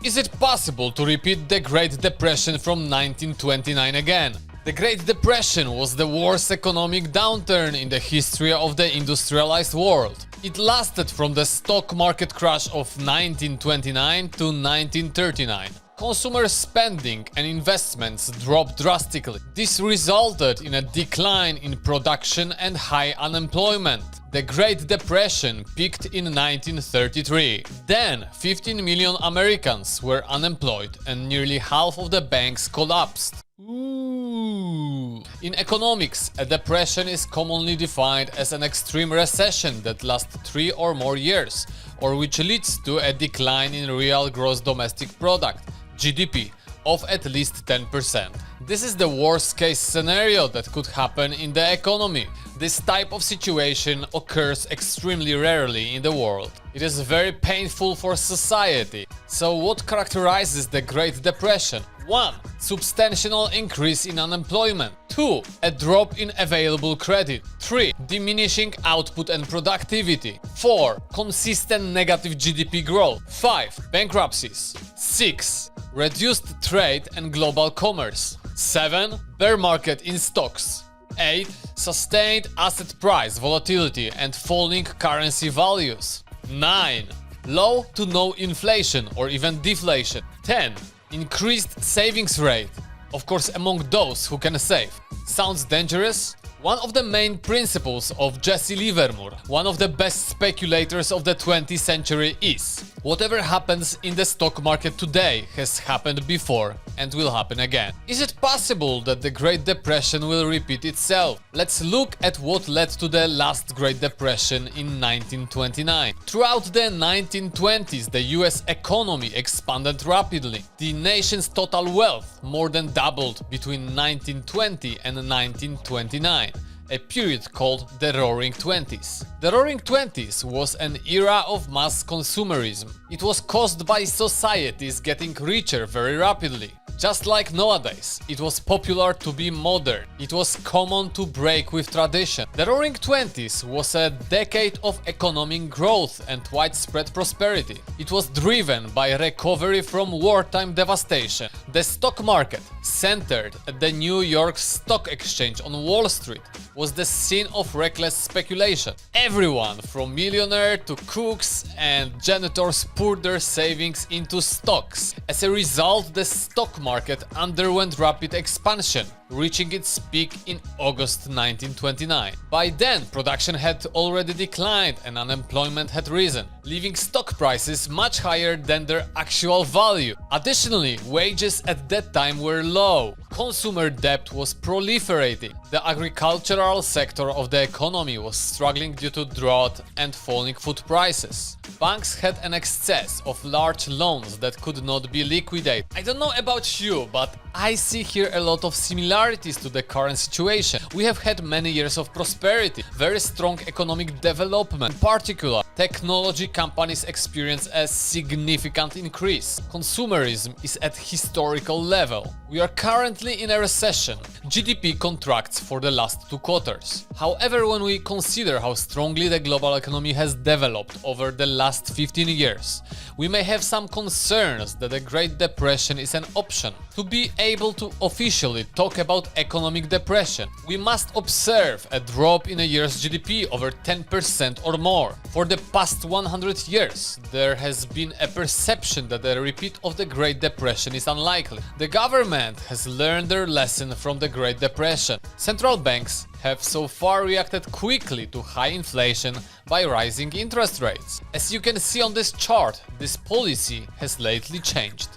Is it possible to repeat the Great Depression from 1929 again? The Great Depression was the worst economic downturn in the history of the industrialized world. It lasted from the stock market crash of 1929 to 1939. Consumer spending and investments dropped drastically. This resulted in a decline in production and high unemployment. The Great Depression peaked in 1933. Then, 15 million Americans were unemployed and nearly half of the banks collapsed. Ooh. In economics, a depression is commonly defined as an extreme recession that lasts 3 or more years, or which leads to a decline in real gross domestic product, GDP, of at least 10%. This is the worst case scenario that could happen in the economy. This type of situation occurs extremely rarely in the world. It is very painful for society. So what characterizes the Great Depression? 1. Substantial increase in unemployment. 2. A drop in available credit. 3. Diminishing output and productivity. 4. Consistent negative GDP growth. 5. Bankruptcies. 6. Reduced trade and global commerce. 7. Bear market in stocks. 8. Sustained asset price volatility and falling currency values. 9. Low to no inflation or even deflation. 10. Increased savings rate, of course among those who can save. Sounds dangerous? One of the main principles of Jesse Livermore, one of the best speculators of the 20th century, is: whatever happens in the stock market today has happened before and will happen again. Is it possible that the Great Depression will repeat itself? Let's look at what led to the last Great Depression in 1929. Throughout the 1920s, the US economy expanded rapidly. The nation's total wealth more than doubled between 1920 and 1929. A period called the Roaring Twenties. The Roaring Twenties was an era of mass consumerism. It was caused by societies getting richer very rapidly. Just like nowadays, it was popular to be modern. It was common to break with tradition. The Roaring Twenties was a decade of economic growth and widespread prosperity. It was driven by recovery from wartime devastation. The stock market, centered at the New York Stock Exchange on Wall Street, was the scene of reckless speculation. Everyone from millionaire to cooks and janitors poured their savings into stocks. As a result, the stock market underwent rapid expansion, reaching its peak in August 1929. By then, production had already declined and unemployment had risen, leaving stock prices much higher than their actual value. Additionally, wages at that time were low. Consumer debt was proliferating. The agricultural sector of the economy was struggling due to drought and falling food prices. Banks had an excess of large loans that could not be liquidated. I don't know about you, but I see here a lot of similarities to the current situation. We have had many years of prosperity, very strong economic development. In particular, technology companies experience a significant increase. Consumerism is at historical level. We are currently in a recession. GDP contracts for the last 2 quarters. However, when we consider how strongly the global economy has developed over the last 15 years, we may have some concerns that the Great Depression is an option. To be able to officially talk about economic depression, we must observe a drop in a year's GDP over 10% or more. For the past 100 years, there has been a perception that a repeat of the Great Depression is unlikely. The government has learned their lesson from the Great Depression. Central banks have so far reacted quickly to high inflation by rising interest rates. As you can see on this chart, this policy has lately changed.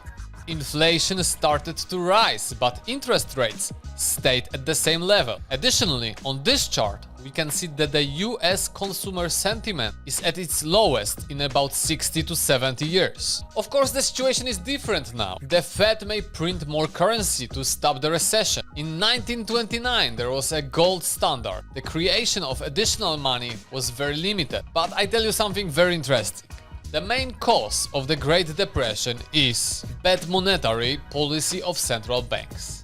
Inflation started to rise, but interest rates stayed at the same level. Additionally, on this chart, we can see that the US consumer sentiment is at its lowest in about 60 to 70 years. Of course, the situation is different now. The Fed may print more currency to stop the recession. In 1929, there was a gold standard. The creation of additional money was very limited. But I tell you something very interesting. The main cause of the Great Depression is bad monetary policy of central banks.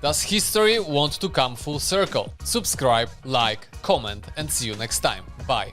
Does history want to come full circle? Subscribe, like, comment, and see you next time. Bye.